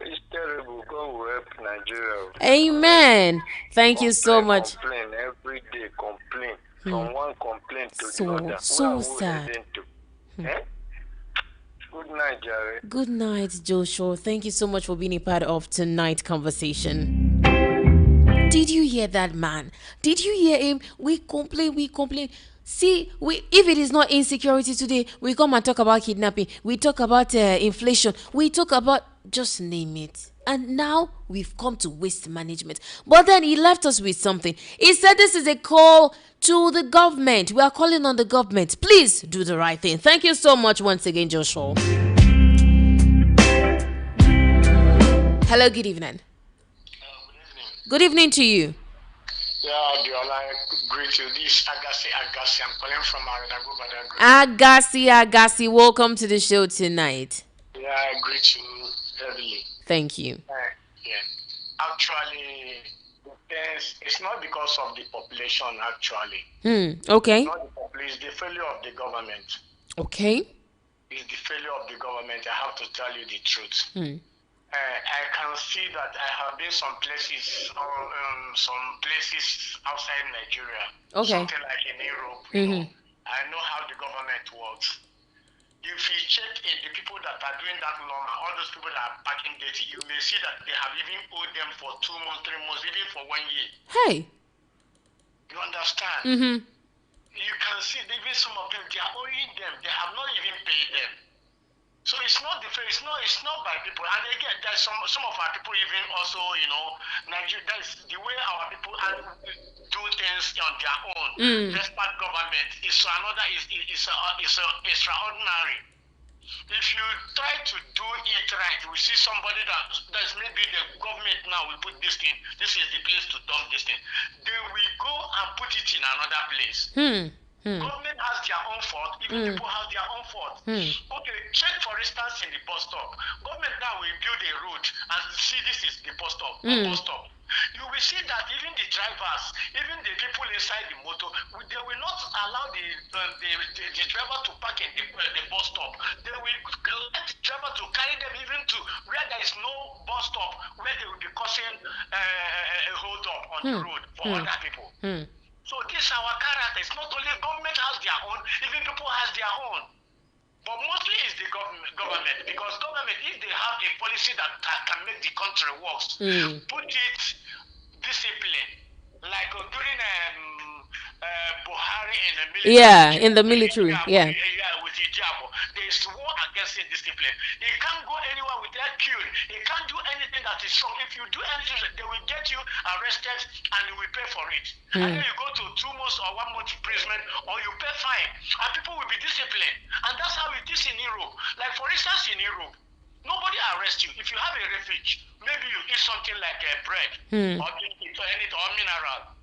It's terrible. God will help Nigeria.
Amen. Thank you so much.
Complain every day. Complain from one complaint to the other.
So sad.
Good night, Jerry.
Good night, Joshua. Thank you so much for being a part of tonight's conversation. Did you hear that, man? Did you hear him? We complain. See, if it is not insecurity today, we come and talk about kidnapping. We talk about inflation. We talk about, just name it. And now we've come to waste management. But then he left us with something. He said this is a call to the government. We are calling on the government. Please do the right thing. Thank you so much once again, Joshua. Hello, good evening. Good evening to you.
Yeah, Diola, greet you. This is Agassi. I'm calling from
Agassi, welcome to the show tonight.
Yeah, I greet you heavily.
Thank you.
Actually, it's not because of the population, actually.
Okay.
It's not the population, it's the failure of the government.
Okay.
is the failure of the government. I have to tell you the truth. I can see that I have been some places outside Nigeria.
Okay.
Something like in Europe. You know, I know how the government works. If you check in the people that are doing that normal, all those people that are packing data, you may see that they have even owed them for 2 months, 3 months, even for 1 year.
Hey.
You understand? You can see even some of them, they are owing them. They have not even paid them. So it's not the fair. It's not by people. And again, there's some of our people even also, you know, Nigeria. That's the way our people do things on their own. Despite government is another is extraordinary. If you try to do it right, we see somebody that's maybe the government now will put this thing. This is the place to dump this thing. They will go and put it in another place. Government has their own fault, even people have their own fault. Okay, check for instance in the bus stop. Government now will build a road and see this is the bus stop. Bus stop. You will see that even the drivers, even the people inside the motor, they will not allow the driver to park in the bus stop. They will let the driver to carry them even to where there is no bus stop, where they will be causing a hold up on the road for other people. So this is our character. It's not only government has their own, even people has their own. But mostly it's the government, because government, if they have a policy that can make the country work, put it discipline, like during Buhari in the military.
Yeah, in the military. Yeah.
With Ijabo, there is war against indiscipline. He can't go anywhere without queuing. He can't do anything that is wrong. If you do anything, they will get you arrested and you will pay for it. And then you go to 2 months or 1 month imprisonment, or you pay fine, and people will be disciplined. And that's how it is in Europe. Like for instance, in Europe, nobody arrests you. If you have a refuge, maybe you eat something like bread or anything or mineral.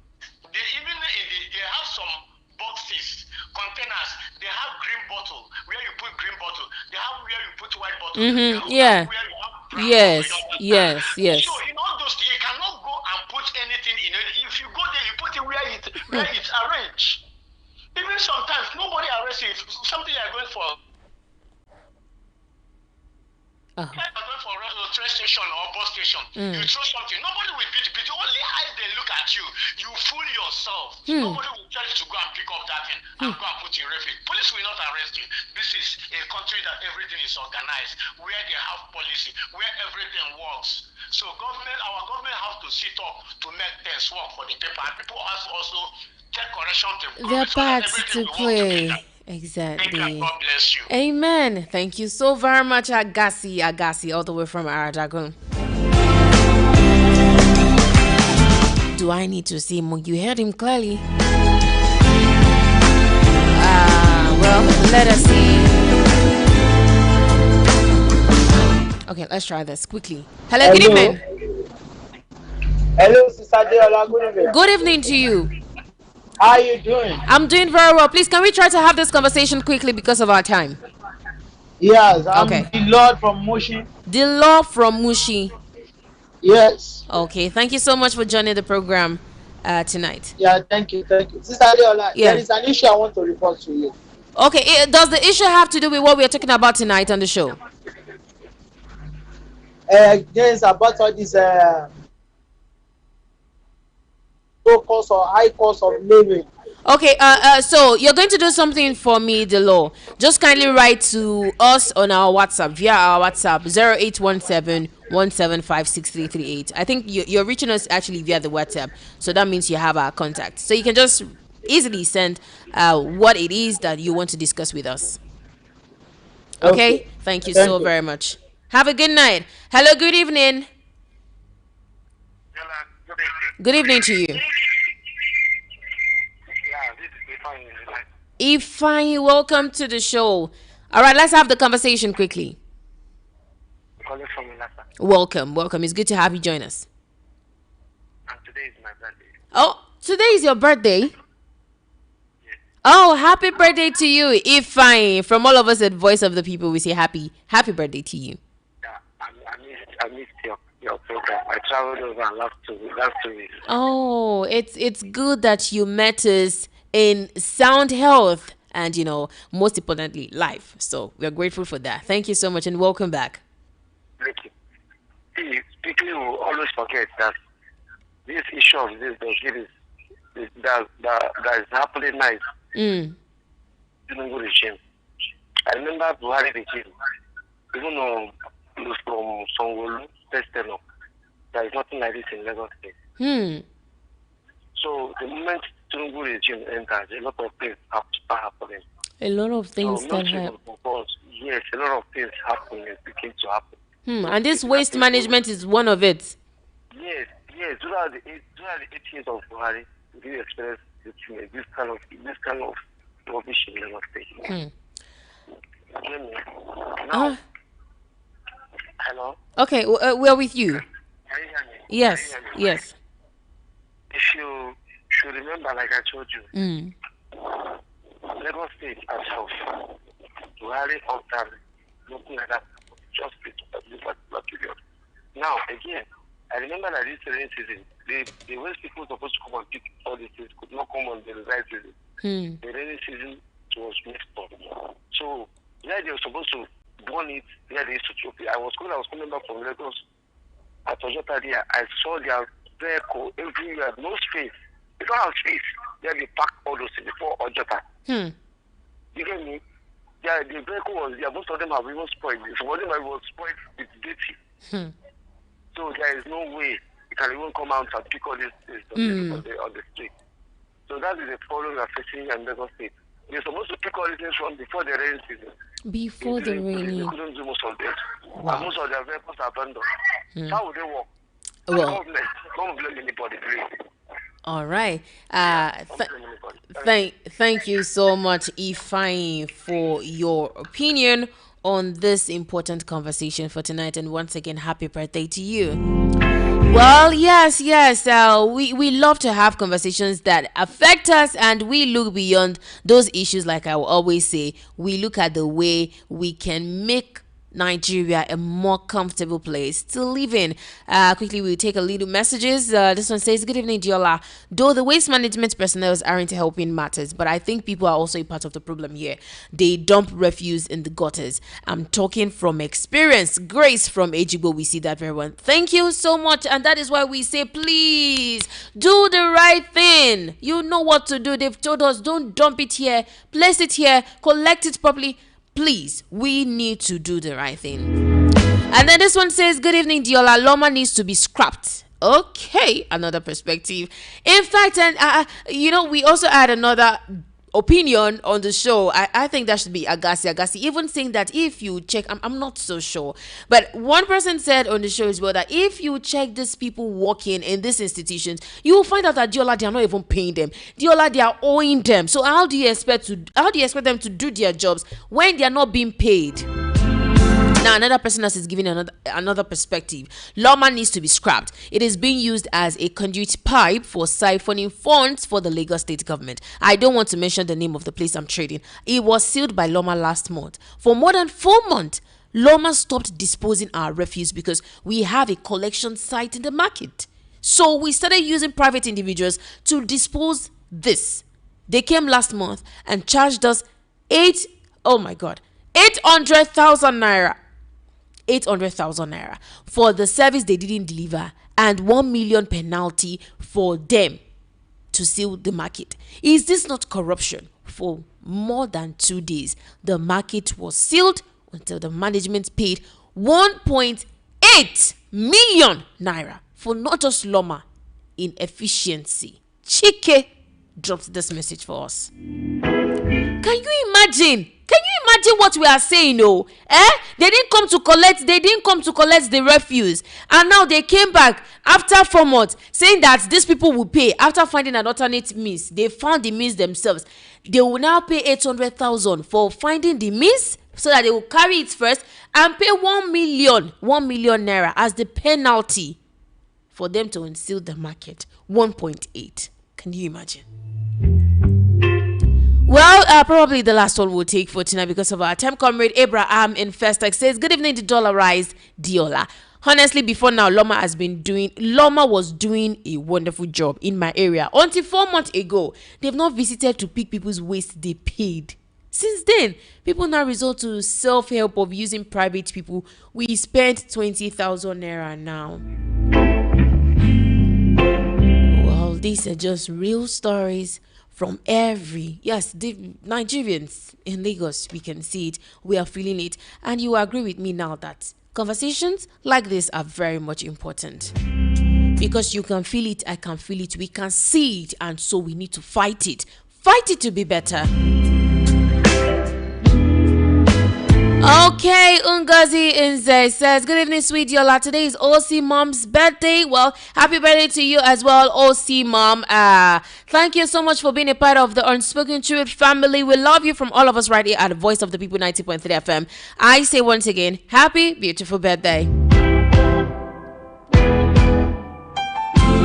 They even they have some boxes, containers. They have green bottle where you put green bottle. They have where you put white bottle.
Yeah.
Where you have brown
Yes.
bottle.
Yes.
So in all those, you cannot go and put anything in it. If you go there, you put it where it's arranged. Even sometimes nobody arrests you. If something you are going for. You're going for a train station or bus station, you throw something, nobody will beat you. The only eyes they look at you, you fool yourself. Nobody will tell you to go and pick up that thing and go and put in refuge. Police will not arrest you. This is a country that everything is organized, where they have policy, where everything works. So our government has to sit up to make things work for the people. And people have also take correction to
their parts to play. Exactly.
God bless you.
Amen. Thank you so very much, Agassi, all the way from Aradagun. Do I need to say more? You heard him clearly. Well, let us see. Okay, let's try this quickly. Hello, good evening.
Hello, Sister Deola, good evening.
Good evening to you.
How are you doing?
I'm doing very well. Please, can we try to have this conversation quickly because of our time?
Yes, I'm
okay.
the Lord from Mushi.
The Lord from Mushi.
Yes.
Okay, thank you so much for joining the program tonight.
Yeah, thank you. Sister Deola, there is an issue I want to report to you.
Okay, does the issue have to do with what we are talking about tonight on the show?
Yes, about all this low cost or high cost of living.
Okay, so you're going to do something for me, the law. Just kindly write to us on our WhatsApp, via our WhatsApp, 0817-175-6338. I think you're reaching us actually via the WhatsApp, so that means you have our contact. So you can just easily send what it is that you want to discuss with us. Okay? Thank you so very much. Have a good night. Hello, good evening. Good evening to you.
Yeah, this is
Ifeanyi, welcome to the show. All right, let's have the conversation quickly. Welcome. It's good to have you join us.
And today is my birthday.
Oh, today is your birthday?
Yes.
Oh, happy birthday to you, Ifeanyi. From all of us at Voice of the People, we say happy birthday to you.
Yeah, I missed your program. I traveled over last 2 weeks.
Oh, it's good that you met us in sound health and, most importantly, life. So we're grateful for that. Thank you so much and welcome back.
Thank you. See, people will always forget that this issue of this that is happening now is Tinubu regime. I remember Buhari regime, even though it was from Songolu, Testeno, there is nothing like this in Lagos State. So the moment Tinubu regime enters, a lot of things have to start happening.
A lot of things that happen.
Yes, a lot of things happen and begin to happen.
And this waste management is one of it.
Yes. Throughout the 8 years of Buhari, we experienced this kind of rubbish in Lagos State. Now, hello.
Okay, we're with you.
Can you hear me?
Yes. Yes.
If you should remember, like I told you, Lagos State herself, Buhari of time, nothing like that, just this particular period. Now, again, I remember that this rainy season, the waste people supposed to come and pick all these things could not come on the right season. The rainy season was mixed up. So, yeah, they were supposed to burn it, yeah, they used to chop it. I was coming back from Lagos at Ojota there. I saw their vehicle everywhere, no space. They don't have space. Yeah, they packed all those things before Ojota. You get me? Yeah, the vehicle was there. Most of them have even spoiled. Some of them was spoiled with dirty. So there is no way you can even come out and pick all these things on the street. So that is the problem we are facing in Lagos State. They're supposed to pick all these things from before the rain season.
Before the rain.
They couldn't do most of them.
Wow.
And most of their vehicles are abandoned. How would they work?
Well,
Government, don't blame anybody, please.
All right. Thank you so much, Ifeanyi, for your opinion on this important conversation for tonight. And once again, happy birthday to you. Well, yes. We love to have conversations that affect us, and we look beyond those issues. Like I will always say, we look at the way we can make Nigeria a more comfortable place to live in. Quickly, we'll take a little messages. This one says, good evening, Diola. Though the waste management personnel aren't helping matters, but I think people are also a part of the problem here. They dump refuse in the gutters. I'm talking from experience. Grace from Ejigbo, we see that very well. Thank you so much. And that is why we say, please do the right thing. You know what to do. They've told us, don't dump it here, place it here, collect it properly. Please, we need to do the right thing. And then this one says, good evening, Diola. Loma needs to be scrapped. Okay, another perspective. In fact, and we also had another opinion on the show. I think that should be Agassi even saying that if you check, I'm not so sure, but one person said on the show as well that if you check these people working in these institutions, you will find out that Diola, they are not even paying them. Diola, they are owing them. So how do you expect them to do their jobs when they are not being paid? Now, another person else is giving another perspective. Loma needs to be scrapped. It is being used as a conduit pipe for siphoning funds for the Lagos state government. I don't want to mention the name of the place I'm trading. It was sealed by Loma last month. For more than 4 months, Loma stopped disposing our refuse because we have a collection site in the market. So we started using private individuals to dispose this. They came last month and charged us 800,000 naira. 800,000 naira for the service they didn't deliver, and 1 million penalty for them to seal the market. Is this not corruption? For more than 2 days, the market was sealed until the management paid 1.8 million naira for not just Loma inefficiency. Sheikh dropped this message for us. Can you imagine? What we are saying? They didn't come to collect the refuse, and now they came back after 4 months saying that these people will pay after finding an alternate means. They found the means themselves. They will now pay 800,000 for finding the means, so that they will carry it first and pay 1 million naira as the penalty for them to unseal the market. 1.8. Can you imagine? Well, probably the last one we'll take for tonight because of our time. Comrade Abraham in Festac says, good evening, the dollarized Diola. Honestly, before now, Loma was doing a wonderful job in my area. Until 4 months ago, they've not visited to pick people's waste they paid. Since then, people now resort to self-help of using private people. We spent 20,000 naira now. Well, these are just real stories from the Nigerians in Lagos. We can see it, we are feeling it, and you agree with me now that conversations like this are very much important. Because you can feel it, I can feel it, we can see it, and so we need to fight it. Fight it to be better. Okay, Ungazi Inze says, good evening, sweet Yola. Today is OC Mom's birthday. Well, happy birthday to you as well, OC Mom. Thank you so much for being a part of the Unspoken Truth family. We love you from all of us right here at the Voice of the People 90.3 FM. I say once again, happy, beautiful birthday.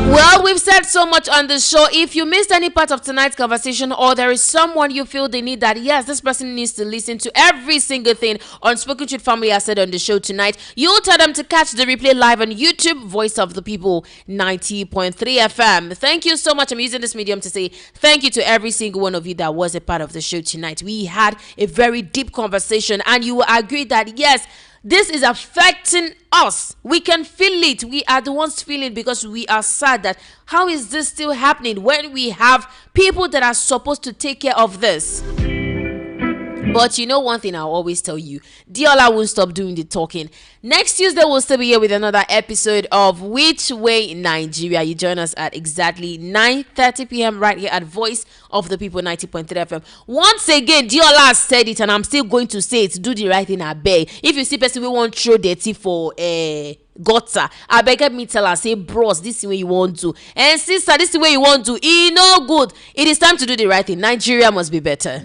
Well, we've said so much on the show. If you missed any part of tonight's conversation, or there is someone you feel they need that, yes, this person needs to listen to every single thing Unspoken Truth family has said on the show tonight, you tell them to catch the replay live on YouTube, Voice of the People 90.3 FM. Thank you so much. I'm using this medium to say thank you to every single one of you that was a part of the show tonight. We had a very deep conversation, and you will agree that, yes, this is affecting us. We can feel it. We are the ones feeling it because we are sad that how is this still happening when we have people that are supposed to take care of this? But you know one thing I'll always tell you, Diola won't stop doing the talking. Next Tuesday, we'll still be here with another episode of Which Way Nigeria. You join us at exactly 9:30 p.m. right here at Voice of the People 90.3 FM. Once again, Diola has said it and I'm still going to say it. Do the right thing, I beg. If you see person we won't throw dirty for gutter, I beg me tell her, say, bros, this is the way you want to. And sister, this is the way you want to. It no good. It is time to do the right thing. Nigeria must be better.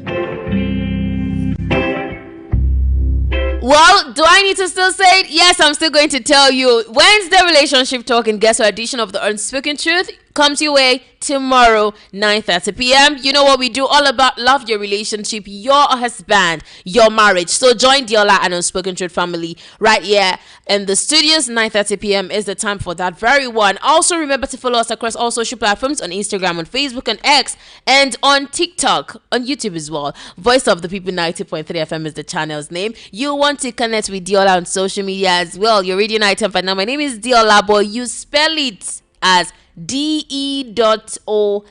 Well, do I need to still say it? Yes, I'm still going to tell you. Wednesday Relationship Talk and Guest edition of the Unspoken Truth comes your way tomorrow, 9:30 p.m. You know what we do, all about love, your relationship, your husband, your marriage. So join Diola and Unspoken Truth family right here in the studios. 9:30 p.m. is the time for that very one. Also, remember to follow us across all social platforms on Instagram, on Facebook, and X, and on TikTok, on YouTube as well. Voice of the People 90.3 FM is the channel's name. You want to connect with Diola on social media as well. Your radio night time. Now, my name is Diola, but you spell it as DE.OLLAA.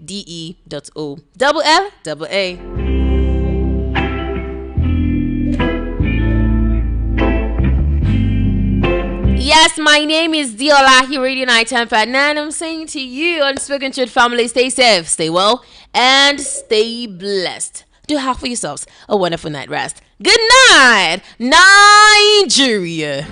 DE.OLLAA. Yes, my name is Diola, your radio night time fan, and I'm saying to you, Unspoken Truth family, stay safe, stay well, and stay blessed. Do have for yourselves a wonderful night rest. Good night, Nigeria.